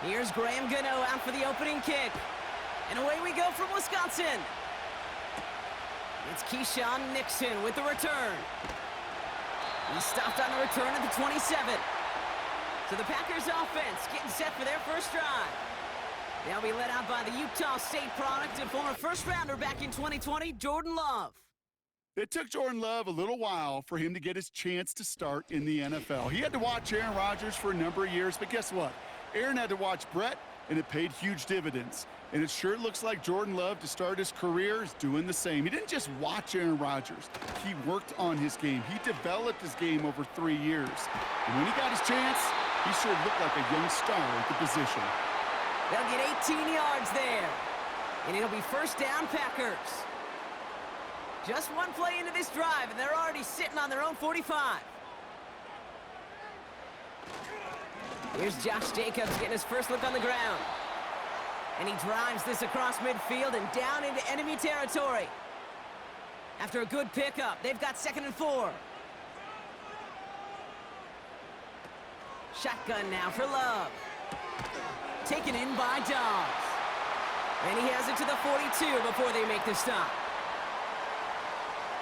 Here's Graham Gano out for the opening kick. And away we go from Wisconsin. It's Keyshawn Nixon with the return. He stopped on the return at the 27. So the Packers offense getting set for their first drive. They'll be led out by the Utah State product and former first-rounder back in 2020, Jordan Love. It took Jordan Love a little while for him to get his chance to start in the NFL. He had to watch Aaron Rodgers for a number of years, but guess what? Aaron had to watch Brett, and it paid huge dividends. And it sure looks like Jordan Love, to start his career, is doing the same. He didn't just watch Aaron Rodgers. He worked on his game. He developed his game over 3 years. And when he got his chance, he sure looked like a young star at the position. They'll get 18 yards there. And it'll be first down, Packers. Just one play into this drive, and they're already sitting on their own 45. Here's Josh Jacobs getting his first look on the ground. And he drives this across midfield and down into enemy territory. After a good pickup, they've got 2nd and 4. Shotgun now for Love. Taken in by Dobbs. And he has it to the 42 before they make the stop.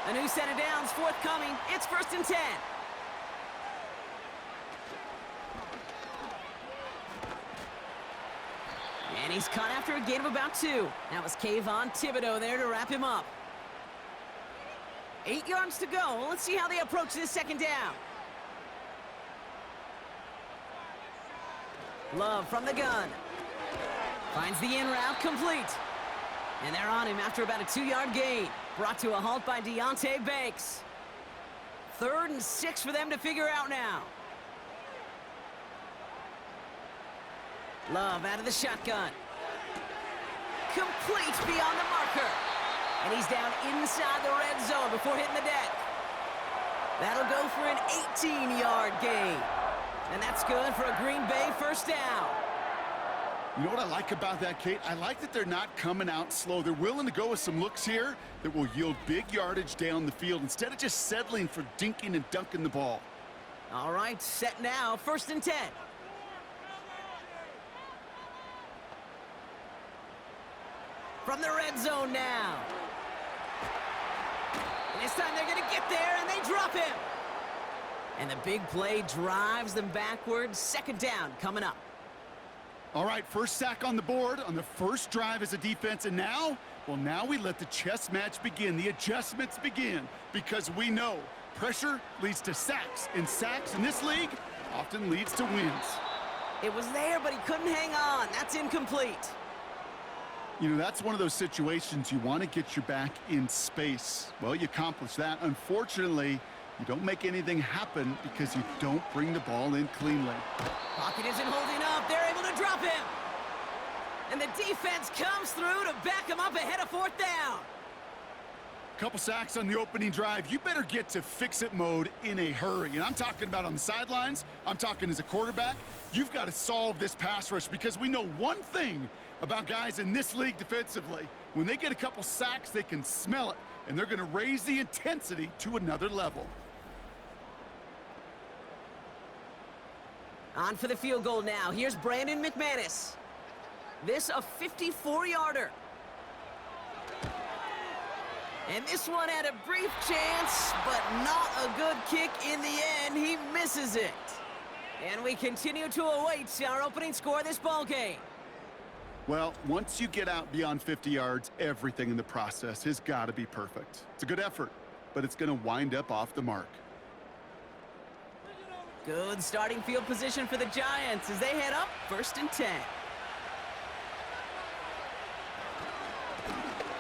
A new set of downs forthcoming. It's 1st and 10. And he's caught after a gain of about 2. That was Kayvon Thibodeau there to wrap him up. 8 yards to go. Let's see how they approach this 2nd down. Love from the gun. Finds the in route complete. And they're on him after about a 2-yard gain. Brought to a halt by Deonte Banks. 3rd and 6 for them to figure out now. Love out of the shotgun. Complete beyond the marker. And he's down inside the red zone before hitting the deck. That'll go for an 18-yard gain. And that's good for a Green Bay first down. You know what I like about that, Kate? I like that they're not coming out slow. They're willing to go with some looks here that will yield big yardage down the field instead of just settling for dinking and dunking the ball. All right, set now, 1st and 10. From the red zone now. And this time they're going to get there, and they drop him. And the big play drives them backwards. 2nd down coming up. All right, first sack on the board on the first drive as a defense, and now, well, now we let the chess match begin. The adjustments begin, because we know pressure leads to sacks, and sacks in this league often leads to wins. It was there, but he couldn't hang on. That's incomplete. You know, that's one of those situations you want to get your back in space. Well, you accomplish that. Unfortunately, you don't make anything happen because you don't bring the ball in cleanly. Pocket isn't holding up. They're able to drop him. And the defense comes through to back him up ahead of 4th down. Couple sacks on the opening drive. You better get to fix-it mode in a hurry. And I'm talking about on the sidelines. I'm talking as a quarterback. You've got to solve this pass rush because we know one thing about guys in this league defensively. When they get a couple sacks, they can smell it, and they're going to raise the intensity to another level. On for the field goal now. Here's Brandon McManus. This a 54-yarder. And this one had a brief chance, but not a good kick in the end. He misses it. And we continue to await our opening score of this ball game. Well, once you get out beyond 50 yards, everything in the process has got to be perfect. It's a good effort, but it's going to wind up off the mark. Good starting field position for the Giants as they head up 1st and 10.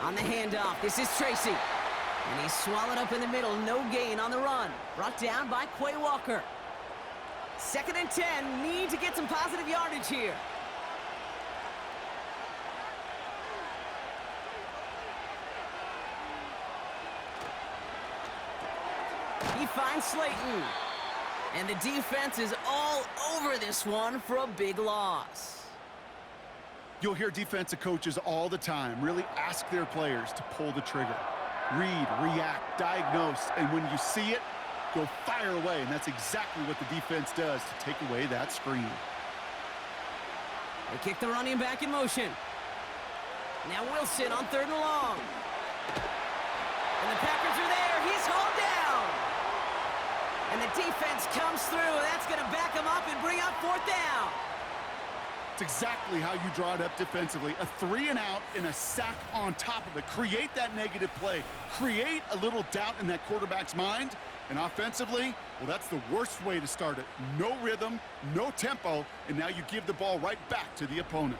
On the handoff, this is Tracy. And he's swallowed up in the middle, no gain on the run. Brought down by Quay Walker. 2nd and 10, need to get some positive yardage here. He finds Slayton. And the defense is all over this one for a big loss. You'll hear defensive coaches all the time really ask their players to pull the trigger. Read, react, diagnose, and when you see it, go fire away. And that's exactly what the defense does to take away that screen. They kick the running back in motion. Now Wilson on 3rd and long. And the Packers are there. He's hauled down. And the defense comes through. That's going to back him up and bring up 4th down. It's exactly how you draw it up defensively. A 3 and out and a sack on top of it. Create that negative play. Create a little doubt in that quarterback's mind. And offensively, well, that's the worst way to start it. No rhythm, no tempo, and now you give the ball right back to the opponent.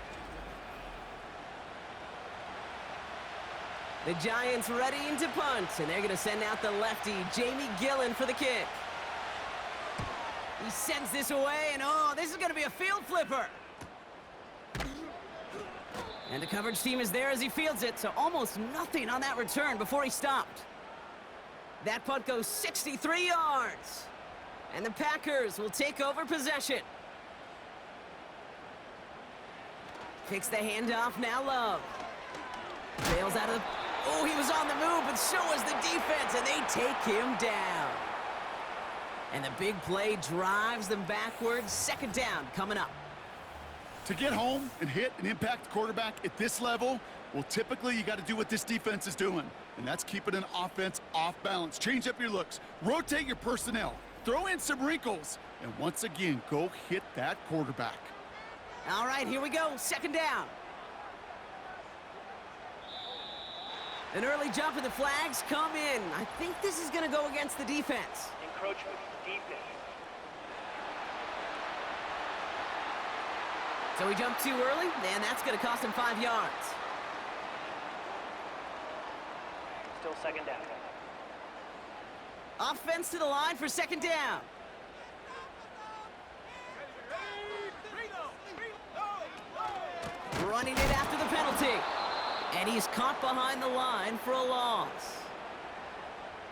The Giants readying to punt, and they're going to send out the lefty, Jamie Gillen, for the kick. He sends this away, and oh, this is going to be a field flipper. And the coverage team is there as he fields it, so almost nothing on that return before he stopped. That punt goes 63 yards. And the Packers will take over possession. Takes the handoff, now Love. Bails out of the... Oh, he was on the move, but so was the defense, and they take him down. And the big play drives them backwards. 2nd down coming up. To get home and hit and impact the quarterback at this level, well, typically you got to do what this defense is doing, and that's keeping an offense off balance. Change up your looks, rotate your personnel, throw in some wrinkles, and once again, go hit that quarterback. All right, here we go. 2nd down. An early jump and the flags come in. I think this is going to go against the defense. Encroachment defense. So he jumped too early, and that's going to cost him 5 yards. Still 2nd down. Offense to the line for 2nd down. Running it after the penalty. And he's caught behind the line for a loss.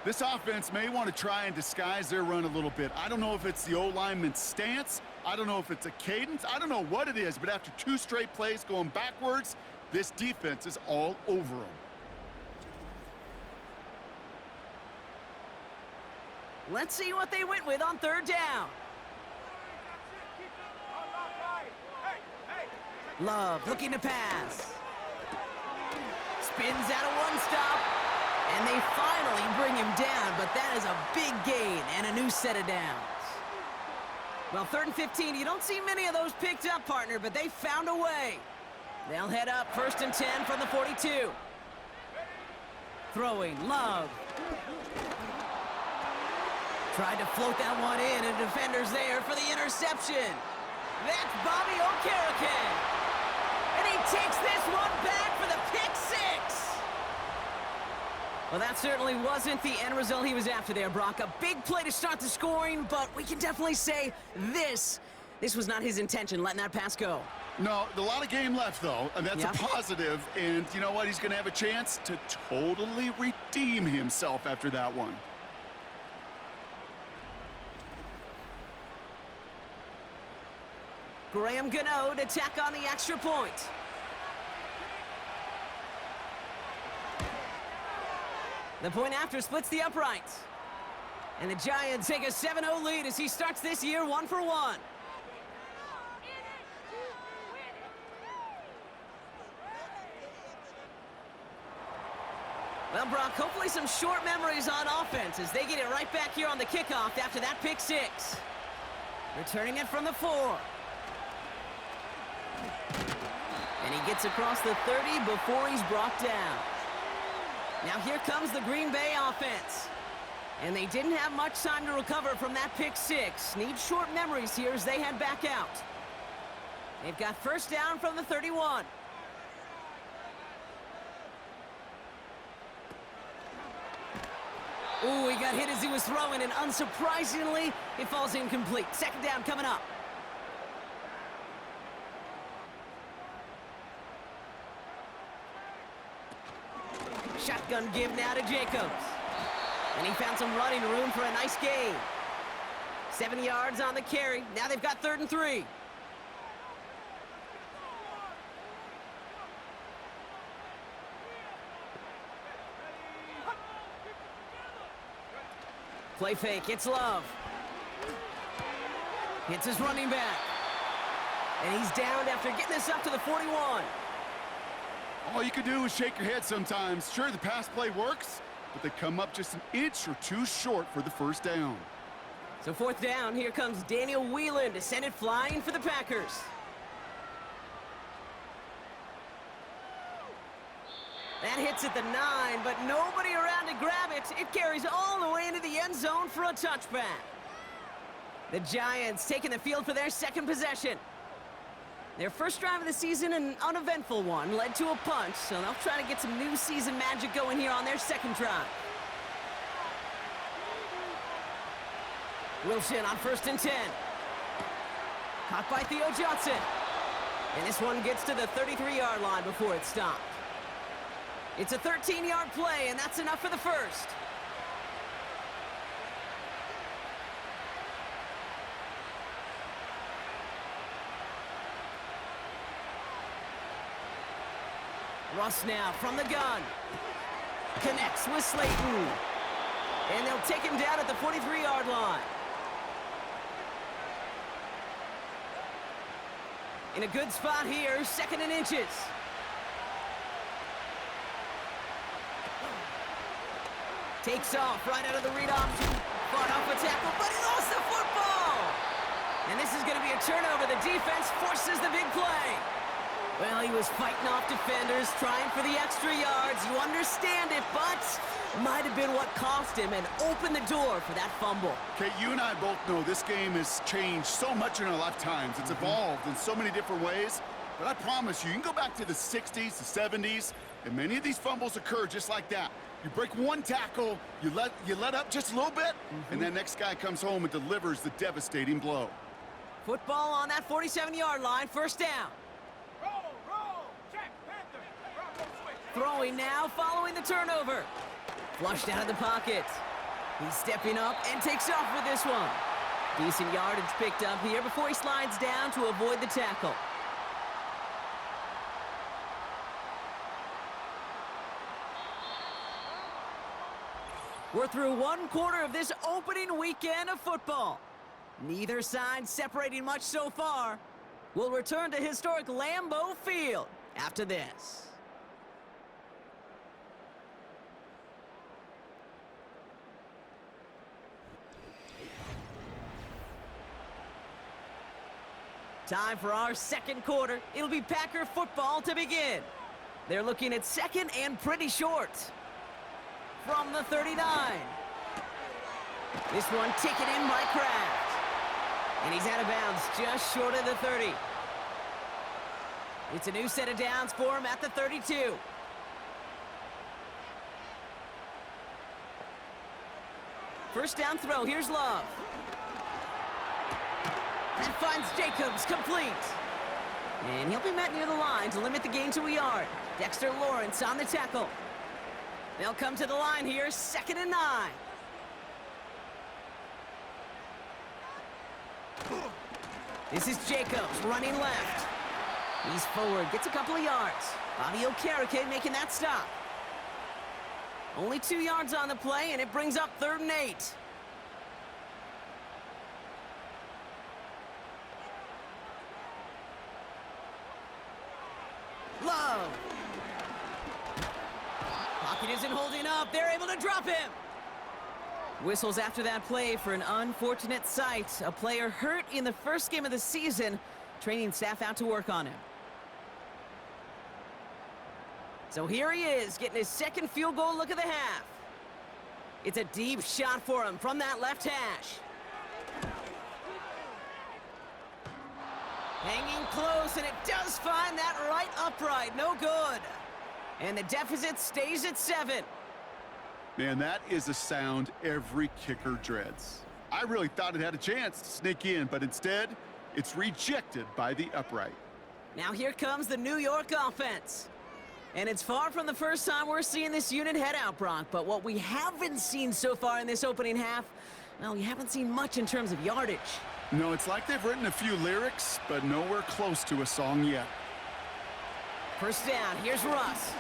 This offense may want to try and disguise their run a little bit. I don't know if it's the O-lineman's stance. I don't know if it's a cadence. I don't know what it is, but after 2 straight plays going backwards, this defense is all over them. Let's see what they went with on 3rd down. Love looking to pass. Spins out of 1 stop. And they finally bring him down, but that is a big gain and a new set of downs. Well, 3rd and 15, you don't see many of those picked up, partner, but they found a way. They'll head up 1st and 10 from the 42. Throwing, Love. Tried to float that one in, and defender's there for the interception. That's Bobby Okereke. And he takes this one back for the pick 6. Well, that certainly wasn't the end result he was after there, Brock. A big play to start the scoring, but we can definitely say this was not his intention, letting that pass go. No, a lot of game left, though, and that's a positive. And you know what? He's going to have a chance to totally redeem himself after that one. Graham Gano to tack on the extra point. The point after splits the uprights. And the Giants take a 7-0 lead as he starts this year 1 for 1. Well, Brock, hopefully some short memories on offense as they get it right back here on the kickoff after that pick 6. Returning it from the 4. And he gets across the 30 before he's brought down. Now here comes the Green Bay offense. And they didn't have much time to recover from that pick 6. Need short memories here as they head back out. They've got 1st down from the 31. Ooh, he got hit as he was throwing, and unsurprisingly, it falls incomplete. 2nd down coming up. Shotgun give now to Jacobs. And he found some running room for a nice gain. 7 yards on the carry. Now they've got 3rd and 3. Play fake, it's Love. Hits his running back. And he's downed after getting this up to the 41. All you can do is shake your head sometimes. Sure, the pass play works, but they come up just an inch or two short for the first down. So fourth down, here comes Daniel Whelan to send it flying for the Packers. That hits at the 9, but nobody around to grab it. It carries all the way into the end zone for a touchback. The Giants taking the field for their second possession. Their first drive of the season, an uneventful one, led to a punt, so they'll try to get some new season magic going here on their second drive. Wilson on 1st and 10. Caught by Theo Johnson. And this one gets to the 33-yard line before it stopped. It's a 13-yard play, and that's enough for the first. Russ now from the gun. Connects with Slayton. And they'll take him down at the 43-yard line. In a good spot here, 2nd and inches. Takes off right out of the read option. Fought off a tackle, but he lost the football! And this is going to be a turnover. The defense forces the big play. Well, he was fighting off defenders, trying for the extra yards. You understand it, but might have been what cost him and opened the door for that fumble. Okay, you and I both know this game has changed so much in our lifetimes. It's evolved in so many different ways. But I promise you can go back to the 60s, the 70s, and many of these fumbles occur just like that. You break one tackle, you let up just a little bit, and that next guy comes home and delivers the devastating blow. Football on that 47-yard line, 1st down. Roll, check, Panther. Bravo, switch. Throwing now, following the turnover. Flushed out of the pocket. He's stepping up and takes off with this one. Decent yardage picked up here before he slides down to avoid the tackle. We're through one quarter of this opening weekend of football. Neither side separating much so far. We'll return to historic Lambeau Field after this. Time for our second quarter. It'll be Packer football to begin. They're looking at 2nd and pretty short. From the 39. This one taken in by Kraft. And he's out of bounds just short of the 30. It's a new set of downs for him at the 32. First down throw, here's Love. And finds Jacobs, complete. And he'll be met near the line to limit the gain to a yard. Dexter Lawrence on the tackle. They'll come to the line here, 2nd and 9. This is Jacobs running left. He's forward, gets a couple of yards. Bobby Okereke making that stop. Only 2 yards on the play, and it brings up 3rd and 8. Love. Pocket isn't holding up. They're able to drop him. Whistles after that play for an unfortunate sight. A player hurt in the first game of the season. Training staff out to work on him. So here he is, getting his 2nd field goal look of the half. It's a deep shot for him from that left hash. Hanging close, and it does find that right upright. No good. And the deficit stays at 7. Man, that is a sound every kicker dreads. I really thought it had a chance to sneak in, but instead, it's rejected by the upright. Now here comes the New York offense. And it's far from the first time we're seeing this unit head out, Brock. But what we haven't seen so far in this opening half, well, we haven't seen much in terms of yardage. No, it's like they've written a few lyrics, but nowhere close to a song yet. First down, here's Russ.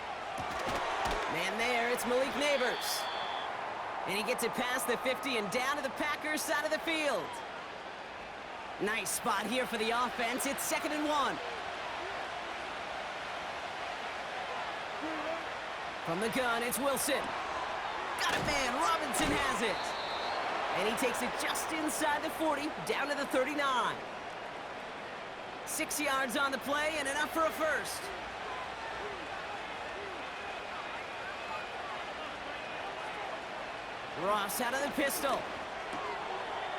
Man there, it's Malik Neighbors. And he gets it past the 50 and down to the Packers side of the field. Nice spot here for the offense. It's 2nd and 1. From the gun, it's Wilson. Got it, man. Robinson has it. And he takes it just inside the 40, down to the 39. 6 yards on the play and enough for a first. Ross out of the pistol.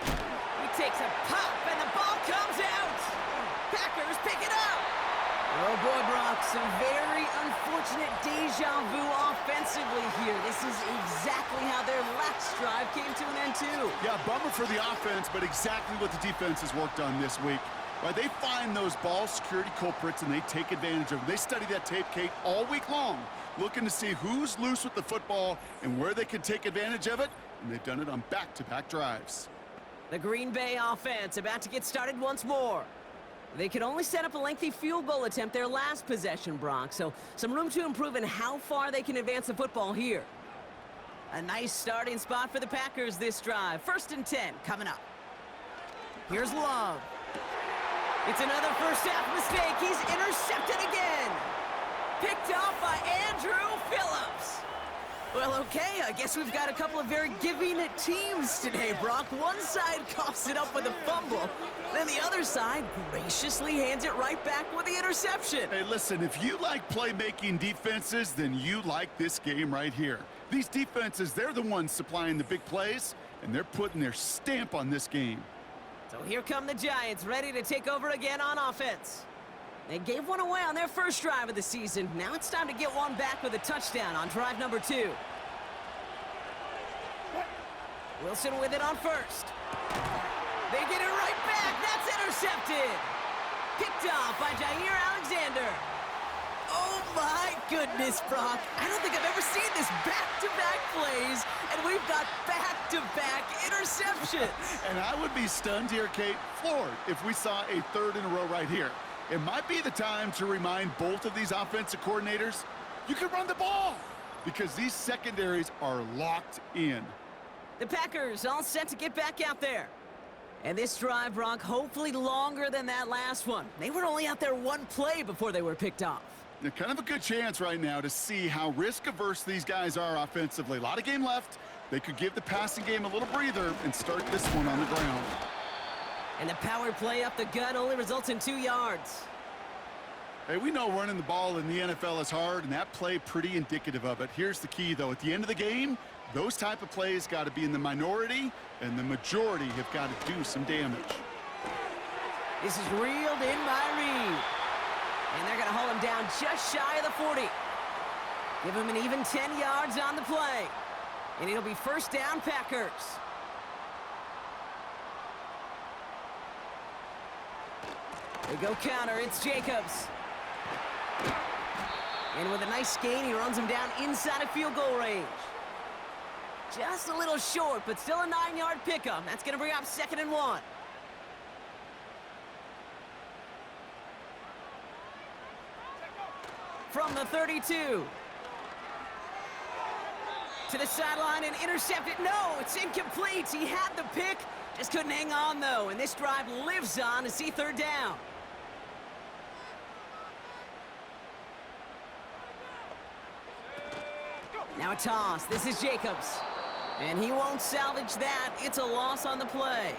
He takes a pop and the ball comes out. Packers pick it up. Oh boy, Brock, some very unfortunate deja vu offensively here. This is exactly how their last drive came to an end too. Yeah, bummer for the offense, but exactly what the defense has worked on this week. Right, they find those ball security culprits and they take advantage of them. They study that tape, Kate, all week long, looking to see who's loose with the football and where they can take advantage of it, and they've done it on back-to-back drives. The Green Bay offense about to get started once more. They could only set up a lengthy field goal attempt their last possession, Brock, so some room to improve in how far they can advance the football here. A nice starting spot for the Packers this drive. 1st and 10 coming up. Here's Love. It's another first-half mistake. He's intercepted again. Picked off by Andrew Phillips. Well, okay, I guess we've got a couple of very giving teams today, Brock. One side coughs it up with a fumble, then the other side graciously hands it right back with the interception. Hey, listen, if you like playmaking defenses, then you like this game right here. These defenses, they're the ones supplying the big plays, and they're putting their stamp on this game. So here come the Giants, ready to take over again on offense. They gave one away on their first drive of the season. Now it's time to get one back with a touchdown on drive number 2. Wilson with it on first. They get it right back. That's intercepted. Picked off by Jair Alexander. Oh my goodness, Brock. I don't think I've ever seen this back-to-back plays, and we've got back-to-back interceptions. And I would be stunned here, Kate, floored, if we saw a third in a row right here. It might be the time to remind both of these offensive coordinators, you can run the ball, because these secondaries are locked in. The Packers all set to get back out there. And this drive, Brock, hopefully longer than that last one. They were only out there one play before they were picked off. Now, kind of a good chance right now to see how risk-averse these guys are offensively. A lot of game left. They could give the passing game a little breather and start this one on the ground. And the power play up the gut only results in 2 yards. Hey, we know running the ball in the NFL is hard, and that play pretty indicative of it. Here's the key, though. At the end of the game, those type of plays got to be in the minority, and the majority have got to do some damage. This is reeled in by Reed. And they're going to hold him down just shy of the 40. Give him an even 10 yards on the play. And it'll be first down, Packers. They go counter. It's Jacobs. And with a nice gain, he runs him down inside of field goal range. Just a little short, but still a 9-yard pickup. That's going to bring up 2nd and 1. From the 32. To the sideline and intercepted. No, it's incomplete. He had the pick. Just couldn't hang on, though. And this drive lives on to see 3rd down. Now a toss. This is Jacobs. And he won't salvage that. It's a loss on the play.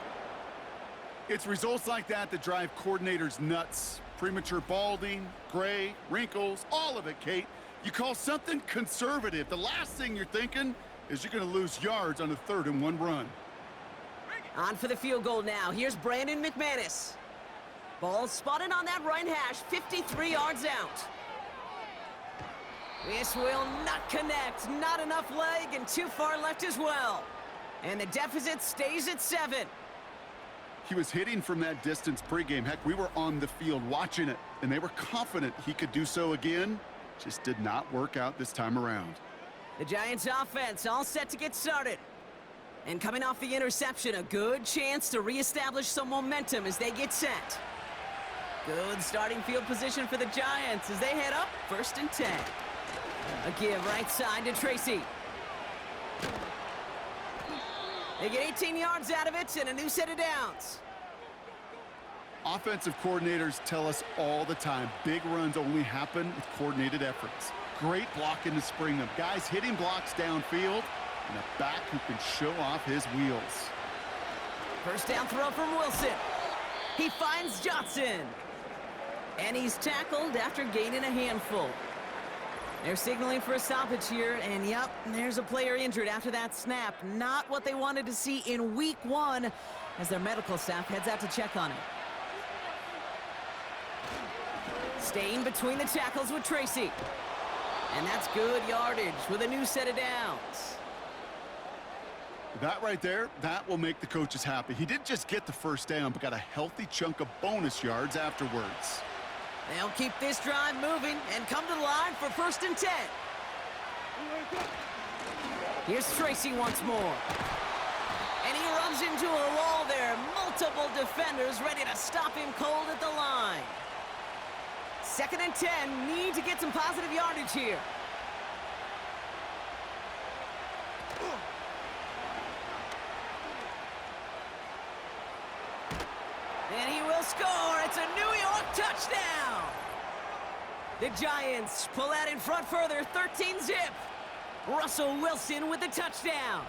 It's results like that that drive coordinators nuts. Premature balding, gray, wrinkles, all of it, Kate. You call something conservative. The last thing you're thinking is you're going to lose yards on a 3rd and 1 run. On for the field goal now. Here's Brandon McManus. Ball spotted on that right hash, 53 yards out. This will not connect. Not enough leg and too far left as well. And the deficit stays at 7. He was hitting from that distance pregame. Heck, we were on the field watching it, and they were confident he could do so again. Just did not work out this time around. The Giants offense all set to get started. And coming off the interception, a good chance to reestablish some momentum as they get set. Good starting field position for the Giants as they head up 1st and 10. A give right side to Tracy. They get 18 yards out of it and a new set of downs. Offensive coordinators tell us all the time, big runs only happen with coordinated efforts. Great blocking to spring them. Guys hitting blocks downfield, and a back who can show off his wheels. First down throw from Wilson. He finds Johnson. And he's tackled after gaining a handful. They're signaling for a stoppage here, and yep, there's a player injured after that snap. Not what they wanted to see in week 1 as their medical staff heads out to check on him. Staying between the tackles with Tracy. And that's good yardage with a new set of downs. That right there, that will make the coaches happy. He didn't just get the first down, but got a healthy chunk of bonus yards afterwards. They'll keep this drive moving and come to the line for 1st and 10. Here's Tracy once more. And he runs into a wall there. Multiple defenders ready to stop him cold at the line. 2nd and 10, need to get some positive yardage here. And he will score. It's a New York touchdown. The Giants pull out in front further, 13-zip. Russell Wilson with the touchdown.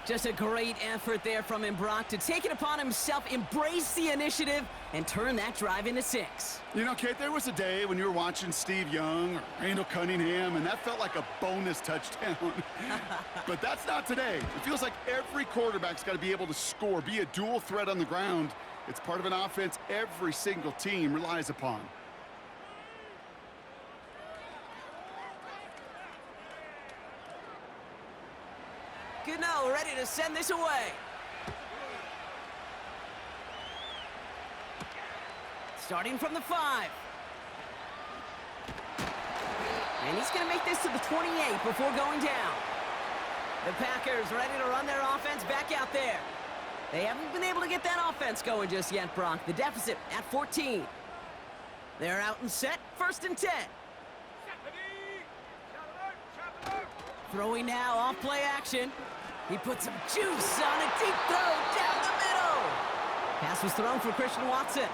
Just a great effort there from him, Brock, to take it upon himself, embrace the initiative, and turn that drive into 6. You know, Kate, there was a day when you were watching Steve Young or Randall Cunningham, and that felt like a bonus touchdown. But that's not today. It feels like every quarterback's got to be able to score, be a dual threat on the ground. It's part of an offense every single team relies upon. Gano ready to send this away. Starting from the 5. And he's going to make this to the 28 before going down. The Packers ready to run their offense back out there. They haven't been able to get that offense going just yet, Brock. The deficit at 14. They're out and set, 1st and 10. Throwing now off play action. He puts some juice on a deep throw down the middle. Pass was thrown for Christian Watson.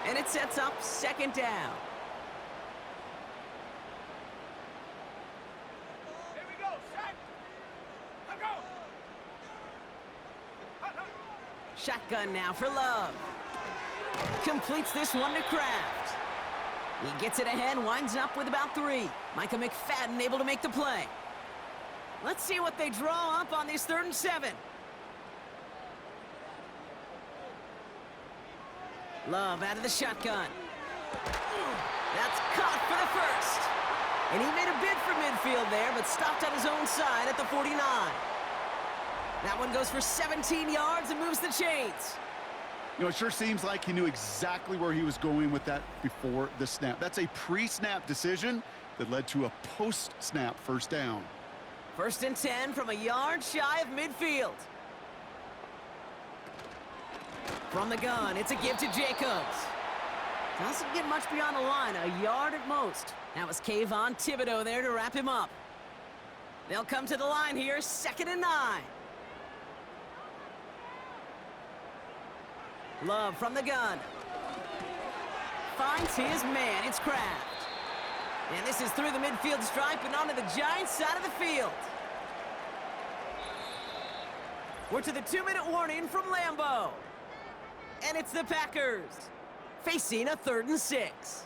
And it sets up 2nd down. Here we go, set. Go. Shotgun now for Love. Completes this one to Kraft. He gets it ahead, winds up with about 3. Micah McFadden able to make the play. Let's see what they draw up on this 3rd and 7. Love out of the shotgun. That's caught for the 1st. And he made a bid for midfield there, but stopped on his own side at the 49. That one goes for 17 yards and moves the chains. You know, it sure seems like he knew exactly where he was going with that before the snap. That's a pre-snap decision that led to a post-snap 1st down. 1st and 10 from a yard shy of midfield. From the gun, it's a give to Jacobs. Doesn't get much beyond the line, a yard at most. That was Kayvon Thibodeau there to wrap him up. They'll come to the line here, 2nd and 9. Love from the gun. Finds his man, it's Kraft. And this is through the midfield stripe and onto the Giants side of the field. We're to the 2-minute warning from Lambeau. And it's the Packers facing a 3rd and 6.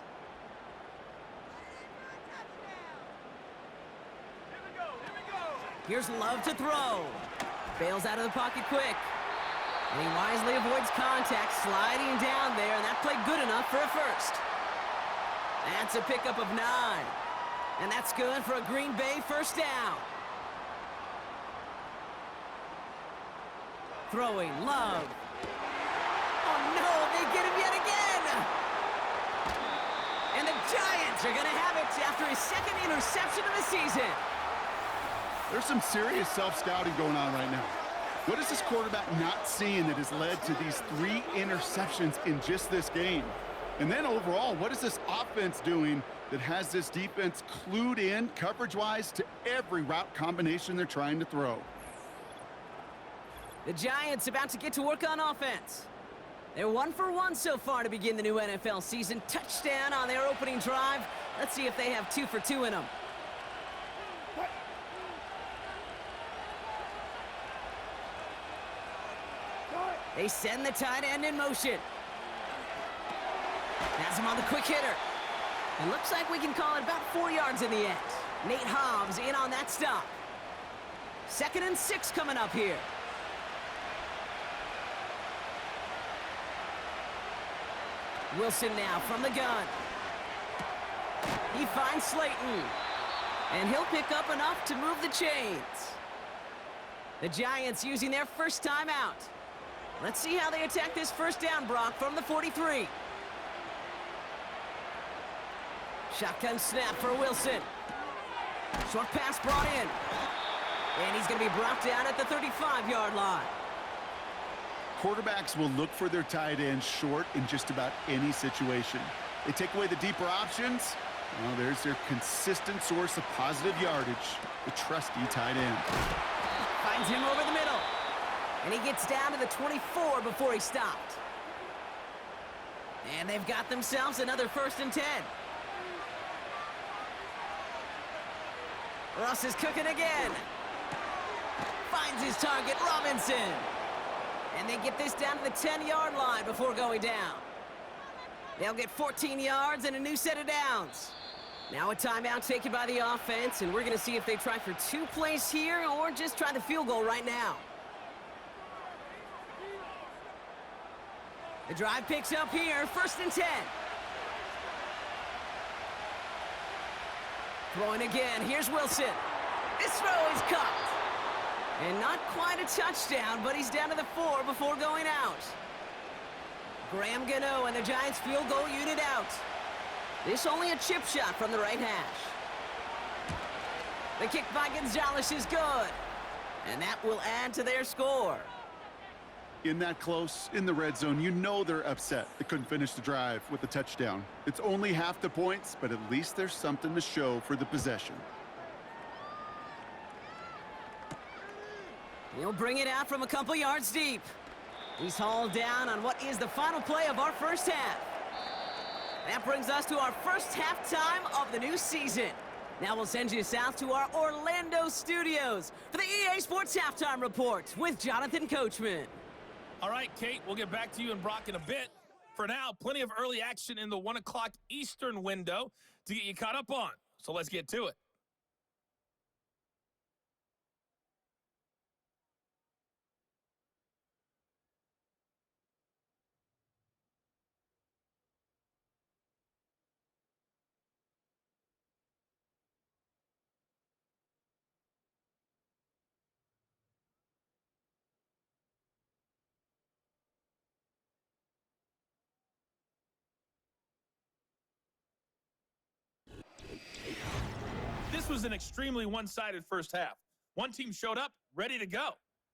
Here we go. Here's Love to throw. Bails out of the pocket quick. And he wisely avoids contact, sliding down there, and that played good enough for a 1st. That's a pickup of 9. And that's good for a Green Bay 1st down. Throwing, Love. Oh no, they get him yet again! And the Giants are gonna have it after his 2nd interception of the season. There's some serious self-scouting going on right now. What is this quarterback not seeing that has led to these 3 interceptions in just this game? And then overall, what is this offense doing that has this defense clued in coverage-wise to every route combination they're trying to throw? The Giants about to get to work on offense. They're 1 for 1 so far to begin the new NFL season. Touchdown on their opening drive. Let's see if they have 2 for 2 in them. They send the tight end in motion. Has him on the quick hitter. It looks like we can call it about 4 yards in the end. Nate Hobbs in on that stop. 2nd and 6 coming up here. Wilson now from the gun. He finds Slayton. And he'll pick up enough to move the chains. The Giants using their first timeout. Let's see how they attack this first down, Brock, from the 43. Shotgun snap for Wilson. Short pass brought in. And he's going to be brought down at the 35-yard line. Quarterbacks will look for their tight end short in just about any situation. They take away the deeper options. Well, there's their consistent source of positive yardage, the trusty tight end. Finds him over the middle. And he gets down to the 24 before he stopped. And they've got themselves another 1st and 10. Russ is cooking again. Finds his target, Robinson. And they get this down to the 10-yard line before going down. They'll get 14 yards and a new set of downs. Now a timeout taken by the offense, and we're going to see if they try for 2 plays here or just try the field goal right now. The drive picks up here, 1st and 10. Throwing again, here's Wilson. This throw is caught. And not quite a touchdown, but he's down to the 4 before going out. Graham Gano and the Giants field goal unit out. This only a chip shot from the right hash. The kick by Gonzalez is good. And that will add to their score. In that close, in the red zone, you know they're upset they couldn't finish the drive with a touchdown. It's only half the points, but at least there's something to show for the possession. He'll bring it out from a couple yards deep. He's hauled down on what is the final play of our first half. That brings us to our first halftime of the new season. Now we'll send you south to our Orlando studios for the EA Sports Halftime Report with Jonathan Coachman. All right, Kate, we'll get back to you and Brock in a bit. For now, plenty of early action in the 1 o'clock Eastern window to get you caught up on. So let's get to it. This was an extremely one-sided first half. One team showed up, ready to go.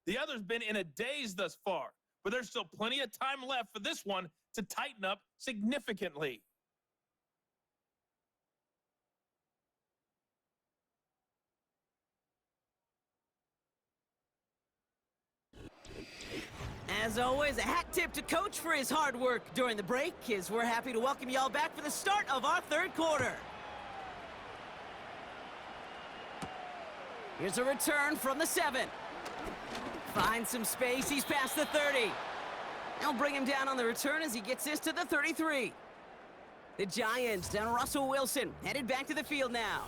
The other's been in a daze thus far, but there's still plenty of time left for this one to tighten up significantly. As always, a hat tip to Coach for his hard work during the break, as we're happy to welcome y'all back for the start of our 3rd quarter. Here's a return from the 7. Finds some space, he's past the 30. They'll bring him down on the return as he gets this to the 33. The Giants down Russell Wilson, headed back to the field now.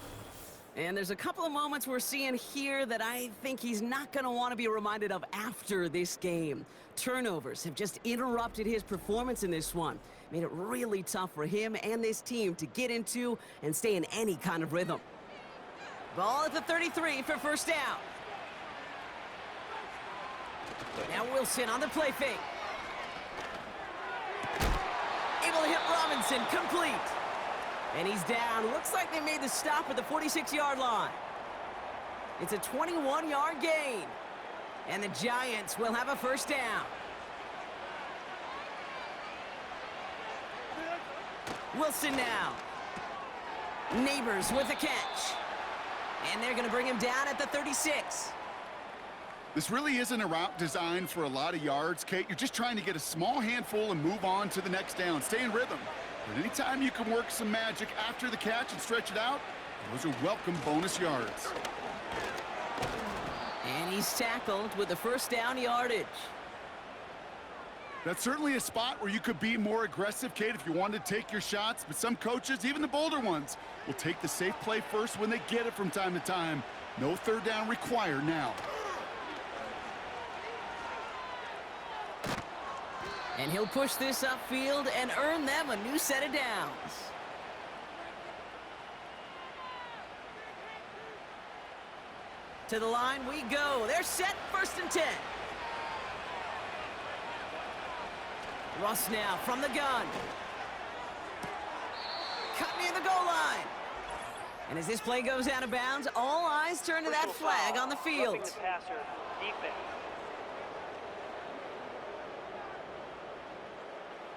And there's a couple of moments we're seeing here that I think he's not going to want to be reminded of after this game. Turnovers have just interrupted his performance in this one. Made it really tough for him and this team to get into and stay in any kind of rhythm. Ball at the 33 for first down. Now Wilson on the play fake. Able to hit Robinson, complete. And he's down. Looks like they made the stop at the 46-yard line. It's a 21-yard gain. And the Giants will have a first down. Wilson now. Neighbors with the catch. And they're going to bring him down at the 36. This really isn't a route designed for a lot of yards, Kate. You're just trying to get a small handful and move on to the next down. Stay in rhythm. But anytime you can work some magic after the catch and stretch it out, those are welcome bonus yards. And he's tackled with the first down yardage. That's certainly a spot where you could be more aggressive, Kate, if you wanted to take your shots. But some coaches, even the bolder ones, will take the safe play first when they get it from time to time. No third down required now. And he'll push this upfield and earn them a new set of downs. To the line we go. They're set, 1st and 10. Russ now from the gun. Cut near the goal line. And as this play goes out of bounds, all eyes turn to that flag on the field.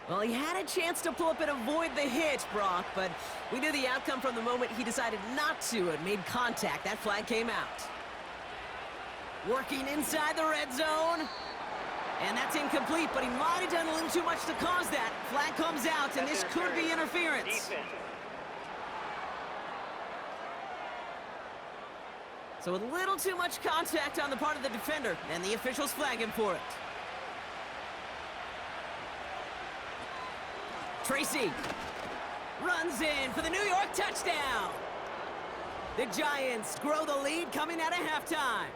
Well, he had a chance to pull up and avoid the hit, Brock, but we knew the outcome from the moment he decided not to and made contact. That flag came out. Working inside the red zone. And that's incomplete, but he might have done a little too much to cause that. Flag comes out, and this could be interference. So a little too much contact on the part of the defender, and the officials flag him for it. Tracy runs in for the New York touchdown. The Giants grow the lead coming out of halftime.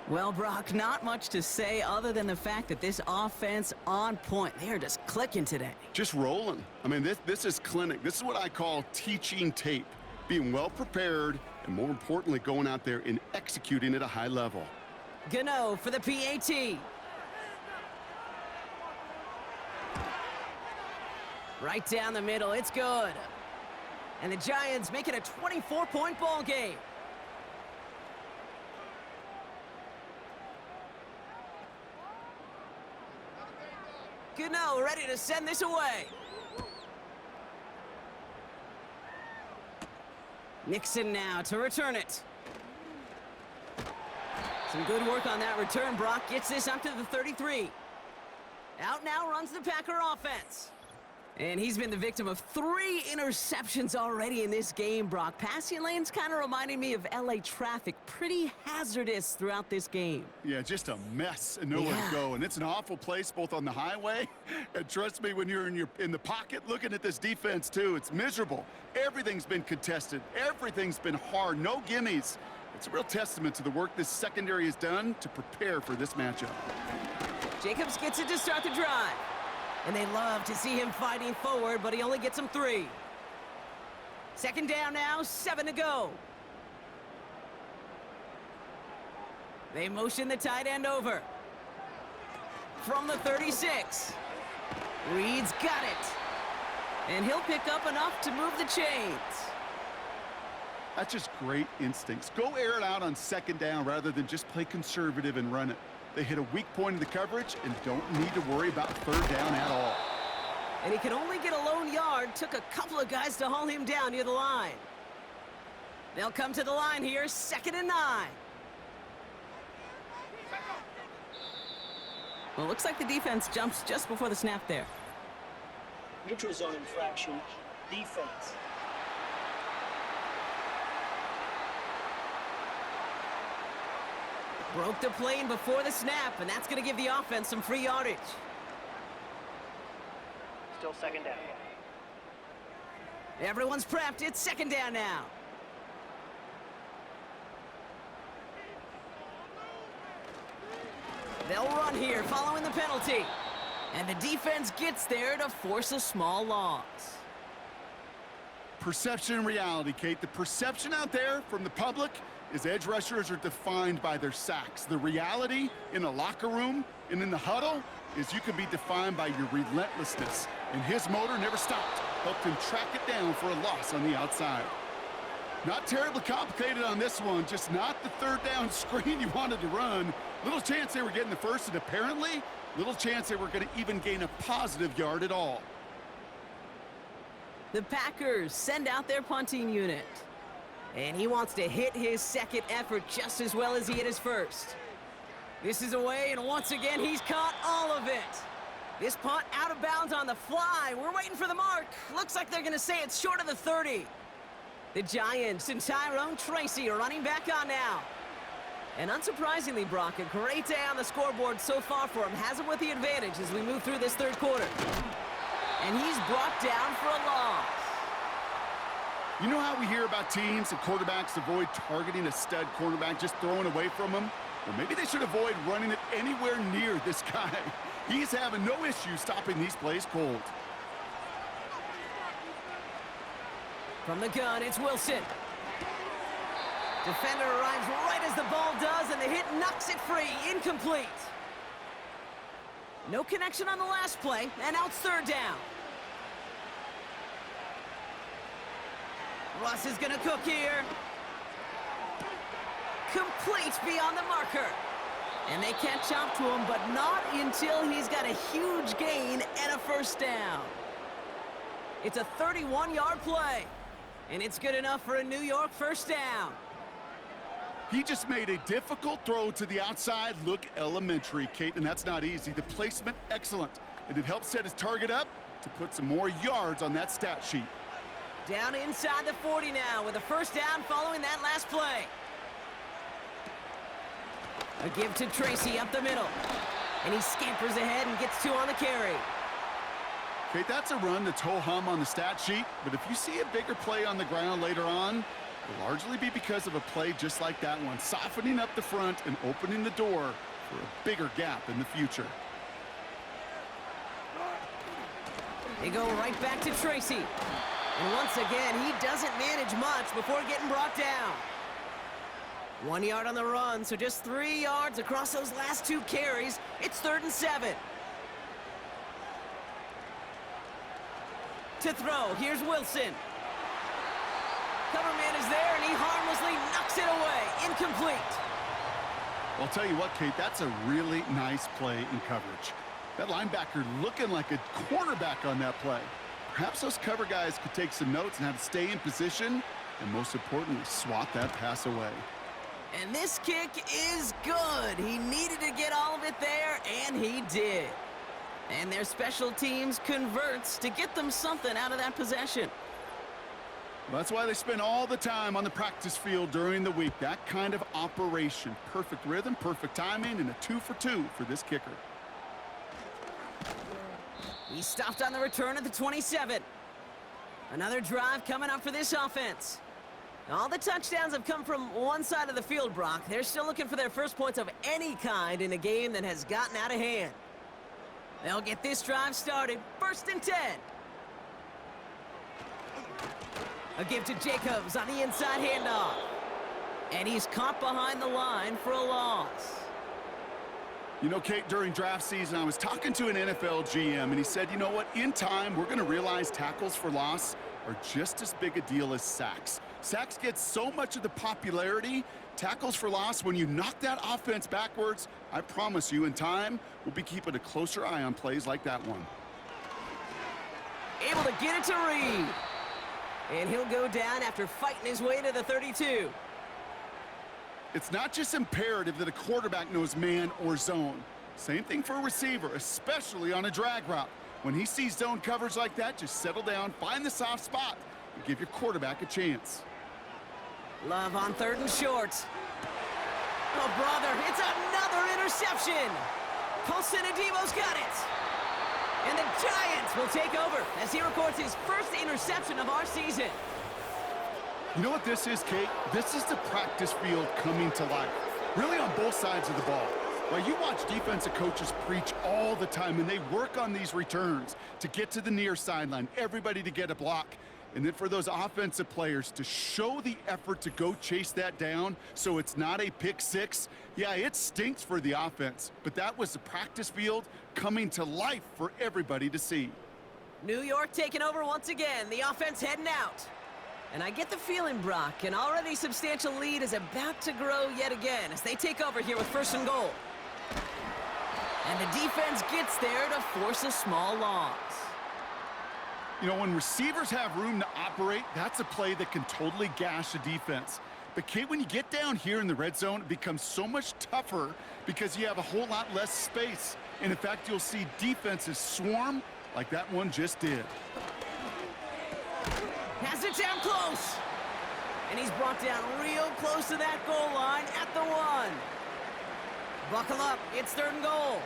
Well, Brock, not much to say other than the fact that this offense on point. They are just clicking today. Just rolling. I mean, this is clinic. This is what I call teaching tape. Being well prepared, and more importantly, going out there and executing at a high level. Gano for the PAT. Right down the middle, it's good. And the Giants make it a 24-point ball game. Gano ready to send this away. Nixon now to return it. Some good work on that return. Brock gets this up to the 33. Out now runs the Packer offense. And he's been the victim of 3 interceptions already in this game, Brock. Passing lanes kind of reminding me of LA traffic. Pretty hazardous throughout this game. Yeah, just a mess and nowhere to go. And it's an awful place both on the highway. And trust me, when you're in the pocket looking at this defense, too, it's miserable. Everything's been contested. Everything's been hard. No gimmies. It's a real testament to the work this secondary has done to prepare for this matchup. Jacobs gets it to start the drive. And they love to see him fighting forward, but he only gets them 3. 2nd down now, 7 to go. They motion the tight end over. From the 36. Reed's got it. And he'll pick up enough to move the chains. That's just great instincts. Go air it out on 2nd down rather than just play conservative and run it. They hit a weak point in the coverage and don't need to worry about 3rd down at all. And he can only get a lone yard. Took a couple of guys to haul him down near the line. They'll come to the line here, 2nd and 9. Well, it looks like the defense jumps just before the snap there. Neutral zone infraction, defense. Broke the plane before the snap, and that's going to give the offense some free yardage. Still 2nd down. Everyone's prepped. It's 2nd down now. They'll run here following the penalty. And the defense gets there to force a small loss. Perception and reality, Kate. The perception out there from the public is edge rushers are defined by their sacks. The reality in the locker room and in the huddle is you can be defined by your relentlessness. And his motor never stopped. Helped him track it down for a loss on the outside. Not terribly complicated on this one, just not the 3rd down screen you wanted to run. Little chance they were getting the first, and apparently, little chance they were going to even gain a positive yard at all. The Packers send out their punting unit. And he wants to hit his 2nd effort just as well as he hit his 1st. This is away, and once again, he's caught all of it. This punt out of bounds on the fly. We're waiting for the mark. Looks like they're going to say it's short of the 30. The Giants and Tyrone Tracy are running back on now. And unsurprisingly, Brock, a great day on the scoreboard so far for him. Has him with the advantage as we move through this third quarter. And he's brought down for a loss. You know how we hear about teams and quarterbacks avoid targeting a stud cornerback, just throwing away from him? Well, maybe they should avoid running it anywhere near this guy. He's having no issue stopping these plays cold. From the gun, it's Wilson. Defender arrives right as the ball does, and the hit knocks it free. Incomplete. No connection on the last play, and now it's third down. Russ is going to cook here. Complete beyond the marker. And they can't chop to him, but not until he's got a huge gain and a first down. It's a 31-yard play, and it's good enough for a New York first down. He just made a difficult throw to the outside. Look elementary, Kate, and that's not easy. The placement, excellent. And it helps set his target up to put some more yards on that stat sheet. Down inside the 40 now with a first down following that last play. A give to Tracy up the middle. And he scampers ahead and gets 2 on the carry. Okay, that's a run that's ho-hum on the stat sheet, but if you see a bigger play on the ground later on, it'll largely be because of a play just like that one, softening up the front and opening the door for a bigger gap in the future. They go right back to Tracy. And once again, he doesn't manage much before getting brought down. 1 yard on the run, so just 3 yards across those last 2 carries. It's 3rd and 7. To throw, here's Wilson. Cover man is there, and he harmlessly knocks it away. Incomplete. I'll tell you what, Kate, that's a really nice play in coverage. That linebacker looking like a cornerback on that play. Perhaps those cover guys could take some notes on how to stay in position and, most importantly, swat that pass away. And this kick is good. He needed to get all of it there, and he did. And their special teams converts to get them something out of that possession. Well, that's why they spend all the time on the practice field during the week. That kind of operation. Perfect rhythm, perfect timing, and a 2 for 2 for this kicker. He stopped on the return at the 27. Another drive coming up for this offense. All the touchdowns have come from one side of the field, Brock. They're still looking for their first points of any kind in a game that has gotten out of hand. They'll get this drive started. 1st and 10. A give to Jacobs on the inside handoff. And he's caught behind the line for a loss. You know, Kate, during draft season, I was talking to an NFL GM, and he said, you know what, in time, we're going to realize tackles for loss are just as big a deal as sacks. Sacks get so much of the popularity. Tackles for loss, when you knock that offense backwards, I promise you, in time, we'll be keeping a closer eye on plays like that one. Able to get it to Reed. And he'll go down after fighting his way to the 32. It's not just imperative that a quarterback knows man or zone. Same thing for a receiver, especially on a drag route. When he sees zone coverage like that, just settle down, find the soft spot, and give your quarterback a chance. Love on 3rd and short. Oh, brother, it's another interception. Colson Adebo's got it. And the Giants will take over as he records his first interception of our season. You know what this is, Kate? This is the practice field coming to life, really on both sides of the ball. Well, you watch defensive coaches preach all the time, and they work on these returns to get to the near sideline, everybody to get a block. And then for those offensive players to show the effort to go chase that down so it's not a pick six. Yeah, it stinks for the offense, but that was the practice field coming to life for everybody to see. New York taking over once again, the offense heading out. And I get the feeling, Brock, an already substantial lead is about to grow yet again as they take over here with 1st and goal. And the defense gets there to force a small loss. You know, when receivers have room to operate, that's a play that can totally gash a defense. But Kate, when you get down here in the red zone, it becomes so much tougher because you have a whole lot less space. And in fact, you'll see defenses swarm like that one just did. Has it down close. And he's brought down real close to that goal line at the 1. Buckle up, it's 3rd and goal.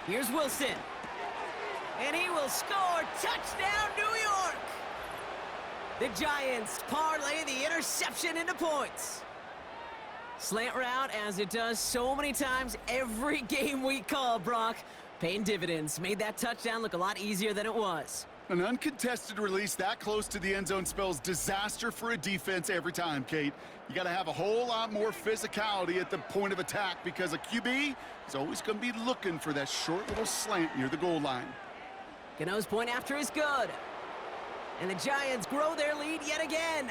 Here's Wilson. And he will score. Touchdown, New York! The Giants parlay the interception into points. Slant route, as it does so many times every game we call, Brock. Paying dividends. Made that touchdown look a lot easier than it was. An uncontested release that close to the end zone spells disaster for a defense every time, Kate. You got to have a whole lot more physicality at the point of attack because a QB is always going to be looking for that short little slant near the goal line. Gano's point after is good. And the Giants grow their lead yet again.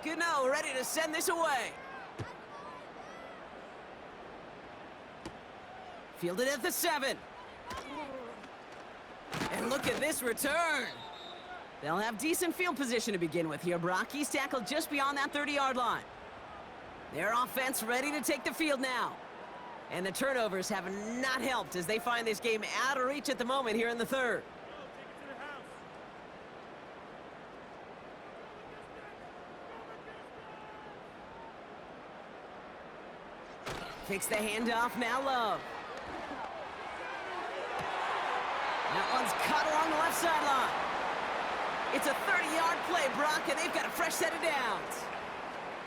Gano ready to send this away. Fielded at the 7. And look at this return. They'll have decent field position to begin with here, Brock. He's tackled just beyond that 30-yard line. Their offense ready to take the field now. And the turnovers have not helped as they find this game out of reach at the moment here in the 3rd. Takes the handoff, now Love. That one's cut along the left sideline. It's a 30-yard play, Brock, and they've got a fresh set of downs.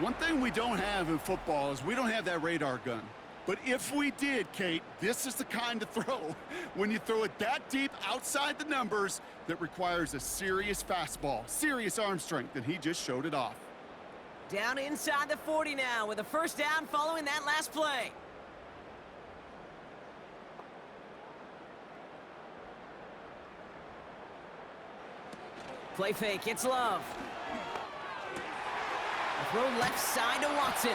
One thing we don't have in football is we don't have that radar gun. But if we did, Kate, this is the kind of throw. When you throw it that deep outside the numbers, that requires a serious fastball, serious arm strength, and he just showed it off. Down inside the 40 now with a first down following that last play. Play fake, it's Love. A throw left side to Watson.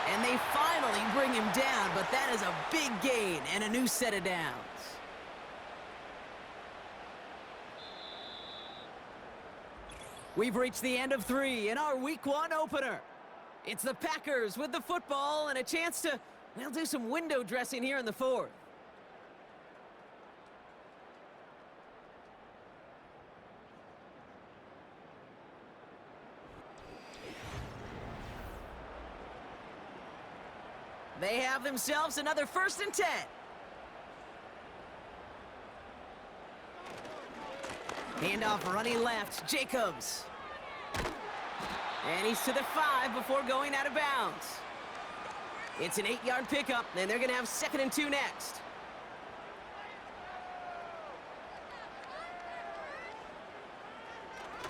And they finally bring him down, but that is a big gain and a new set of downs. We've reached the end of 3 in our Week 1 opener. It's the Packers with the football and a chance to, well, do some window dressing here in the 4th. They have themselves another 1st and 10. Handoff running left, Jacobs. And he's to the 5 before going out of bounds. It's an 8-yard pickup, and they're going to have 2nd and 2 next.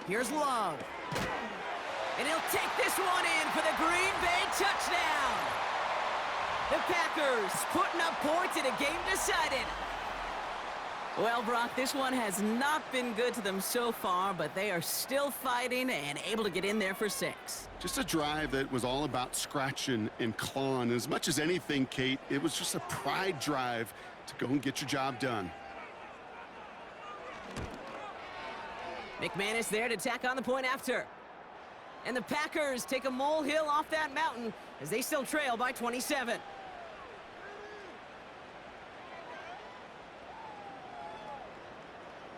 Here's Love. And he'll take this one in for the Green Bay touchdown. The Packers putting up points in a game decided. Well, Brock, this one has not been good to them so far, but they are still fighting and able to get in there for 6. Just a drive that was all about scratching and clawing. As much as anything, Kate, it was just a pride drive to go and get your job done. McManus there to tack on the point after. And the Packers take a molehill off that mountain as they still trail by 27.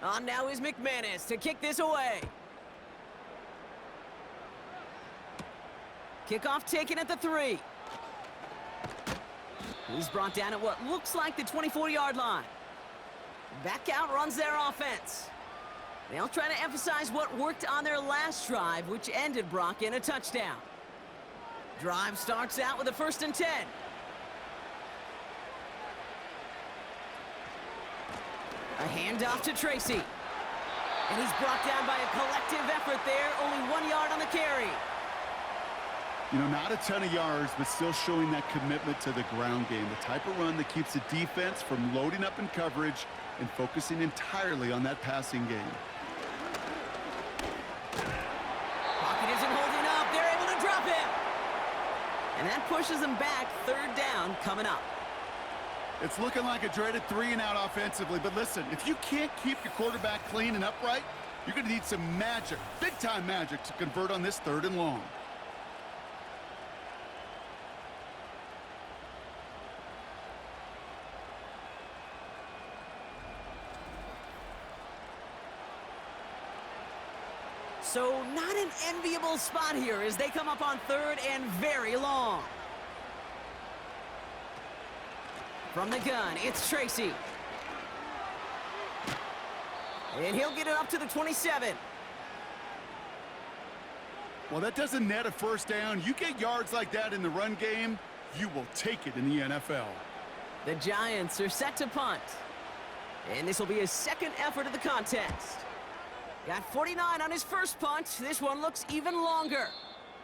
On now is McManus to kick this away. Kickoff taken at the 3. He's brought down at what looks like the 24-yard line. Back out runs their offense. They'll try to emphasize what worked on their last drive, which ended, Brock, in a touchdown. Drive starts out with a 1st and 10. A handoff to Tracy. And he's brought down by a collective effort there, only 1 yard on the carry. You know, not a ton of yards, but still showing that commitment to the ground game. The type of run that keeps the defense from loading up in coverage and focusing entirely on that passing game. Pocket isn't holding up. They're able to drop him. And that pushes them back. Third down coming up. It's looking like a dreaded 3-and-out offensively, but listen, if you can't keep your quarterback clean and upright, you're going to need some magic, big-time magic, to convert on this 3rd and long. So not an enviable spot here as they come up on 3rd and very long. From the gun, it's Tracy. And he'll get it up to the 27. Well, that doesn't net a first down. You get yards like that in the run game, you will take it in the NFL. The Giants are set to punt. And this will be his second effort of the contest. Got 49 on his first punt. This one looks even longer.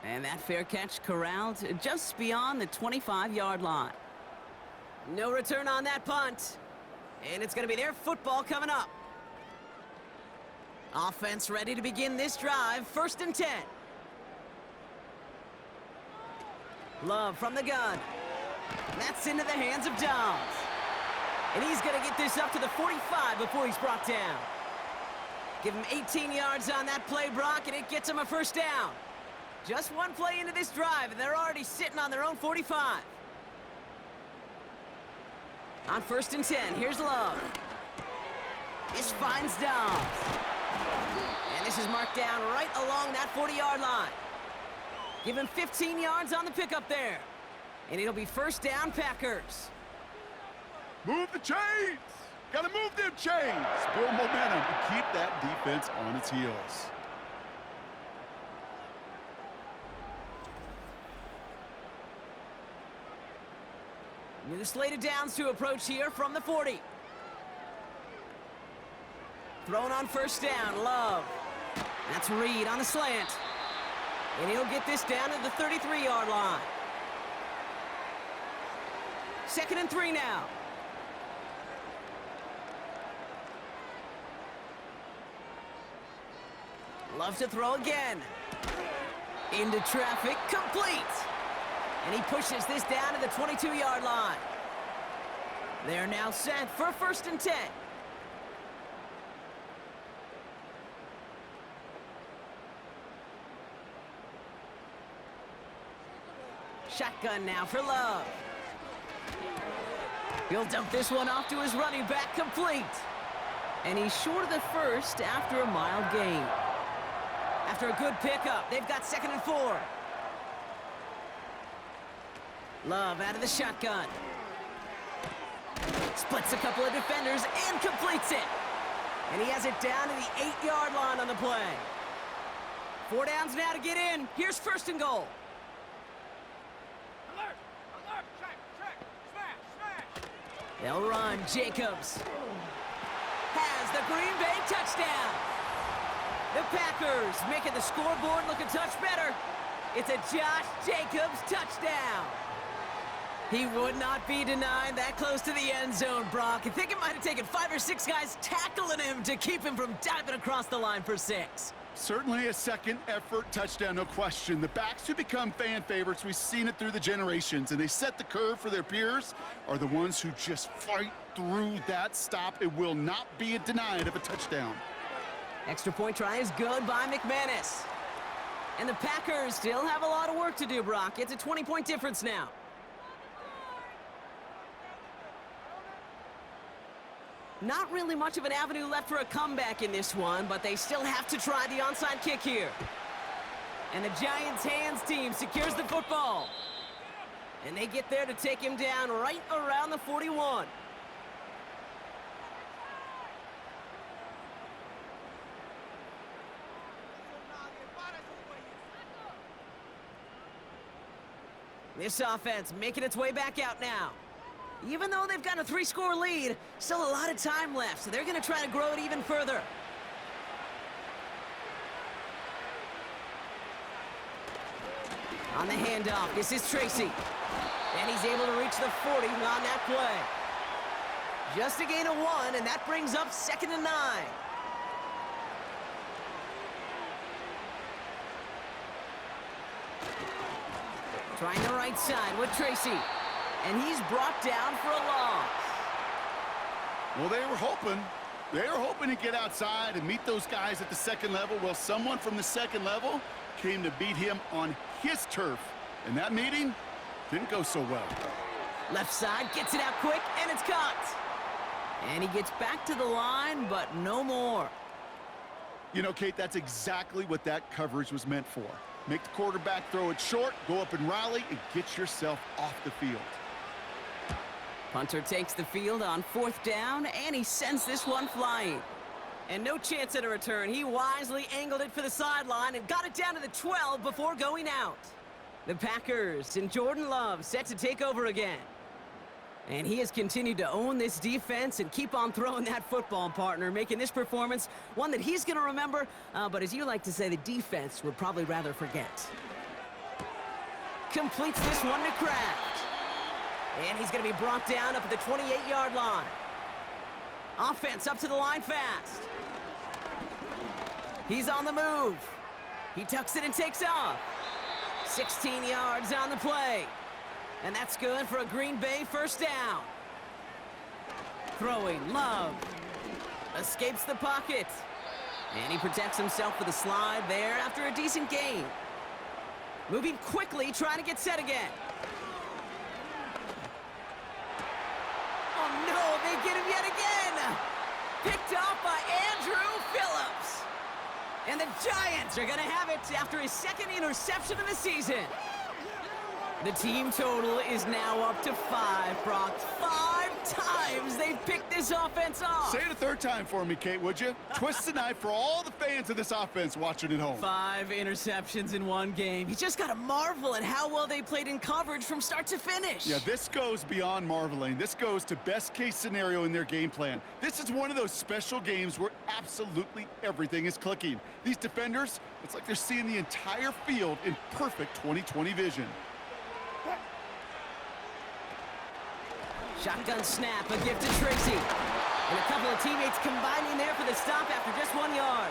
And that fair catch corralled just beyond the 25-yard line. No return on that punt. And it's going to be their football coming up. Offense ready to begin this drive. 1st and 10. Love from the gun. That's into the hands of Downs. And he's going to get this up to the 45 before he's brought down. Give him 18 yards on that play, Brock, and it gets him a first down. Just one play into this drive, and they're already sitting on their own 45. On 1st and 10, here's Love. This finds Downs. And this is marked down right along that 40-yard line. Give him 15 yards on the pickup there. And it'll be first down, Packers. Move the chains! Gotta move them chains! Build momentum and keep that defense on its heels. New slate of downs to approach here from the 40. Thrown on 1st down, Love. That's Reed on the slant. And he'll get this down to the 33-yard line. 2nd and 3 now. Love to throw again. Into traffic, complete. And he pushes this down to the 22-yard line. They're now set for 1st and 10. Shotgun now for Love. He'll dump this one off to his running back, complete. And he's short of the first after a mild gain. After a good pickup, they've got 2nd and 4. Love out of the shotgun. Splits a couple of defenders and completes it. And he has it down to the 8-yard line on the play. 4 downs now to get in. Here's 1st and goal. Alert! Alert! Check! Smash! Smash! They'll run. Jacobs has the Green Bay touchdown. The Packers making the scoreboard look a touch better. It's a Josh Jacobs touchdown. He would not be denied that close to the end zone, Brock. I think it might have taken 5 or 6 guys tackling him to keep him from diving across the line for 6. Certainly a second effort touchdown, no question. The backs who become fan favorites, we've seen it through the generations, and they set the curve for their peers, are the ones who just fight through that stop. It will not be denied of a touchdown. Extra point try is good by McManus. And the Packers still have a lot of work to do, Brock. It's a 20-point difference now. Not really much of an avenue left for a comeback in this one, but they still have to try the onside kick here. And the Giants' hands team secures the football. And they get there to take him down right around the 41. This offense making its way back out now. Even though they've got a 3-score lead, still a lot of time left, so they're going to try to grow it even further. On the handoff, this is Tracy. And he's able to reach the 40 on that play. Just a gain of 1, and that brings up 2nd and 9. Trying the right side with Tracy. And he's brought down for a loss. Well, they were hoping to get outside and meet those guys at the second level. Well, someone from the second level came to beat him on his turf. And that meeting didn't go so well. Left side, gets it out quick, and it's caught. And he gets back to the line, but no more. You know, Kate, that's exactly what that coverage was meant for. Make the quarterback throw it short, go up and rally, and get yourself off the field. Punter takes the field on 4th down, and he sends this one flying. And no chance at a return. He wisely angled it for the sideline and got it down to the 12 before going out. The Packers and Jordan Love set to take over again. And he has continued to own this defense and keep on throwing that football, partner, making this performance one that he's going to remember, but as you like to say, the defense would probably rather forget. Completes this one to Kraft. And he's going to be brought down up at the 28-yard line. Offense up to the line fast. He's on the move. He tucks it and takes off. 16 yards on the play. And that's good for a Green Bay first down. Throwing, Love. Escapes the pocket. And he protects himself with a slide there after a decent gain. Moving quickly, trying to get set again. Oh no, they get him yet again! Picked off by Andrew Phillips. And the Giants are gonna have it after his second interception of the season. The team total is now up to 5, Brock. 5 times they've picked this offense off. Say it a third time for me, Kate, would you? Twist the knife for all the fans of this offense watching at home. 5 interceptions in one game. You just got to marvel at how well they played in coverage from start to finish. Yeah, this goes beyond marveling. This goes to best case scenario in their game plan. This is one of those special games where absolutely everything is clicking. These defenders, it's like they're seeing the entire field in perfect 20/20 vision. Shotgun snap, a gift to Tracy. And a couple of teammates combining there for the stop after just 1 yard.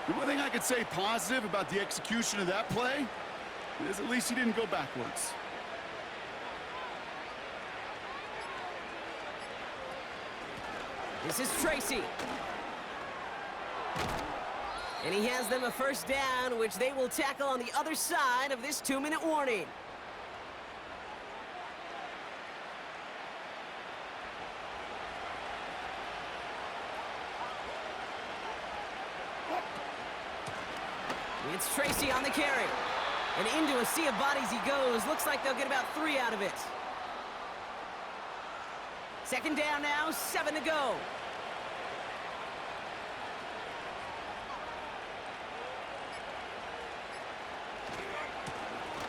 The one thing I could say positive about the execution of that play is at least he didn't go backwards. This is Tracy. And he has them a first down, which they will tackle on the other side of this 2-minute warning. It's Tracy on the carry. And into a sea of bodies he goes. Looks like they'll get about 3 out of it. Second down now, 7 to go.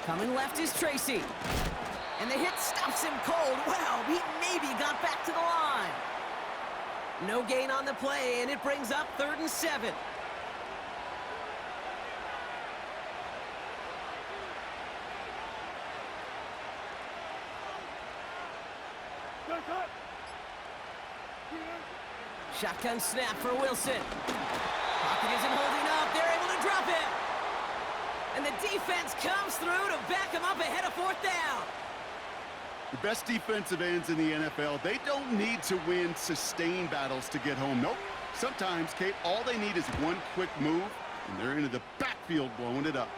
Coming left is Tracy. And the hit stops him cold. Wow, he maybe got back to the line. No gain on the play, and it brings up 3rd and 7. Shotgun snap for Wilson. Pocket isn't holding up. They're able to drop him. And the defense comes through to back him up ahead of 4th down. The best defensive ends in the NFL, they don't need to win sustained battles to get home. Nope. Sometimes, Kate, all they need is one quick move, and they're into the backfield blowing it up.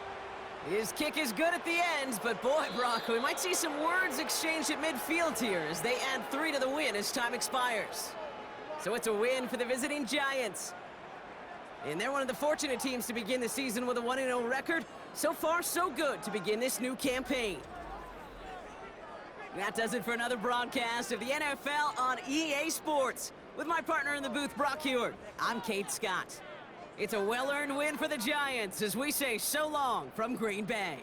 His kick is good at the end, but boy, Brock, we might see some words exchanged at midfield here as they add 3 to the win as time expires. So it's a win for the visiting Giants. And they're one of the fortunate teams to begin the season with a 1-0 record. So far, so good to begin this new campaign. That does it for another broadcast of the NFL on EA Sports. With my partner in the booth, Brock Heward, I'm Kate Scott. It's a well-earned win for the Giants as we say so long from Green Bay.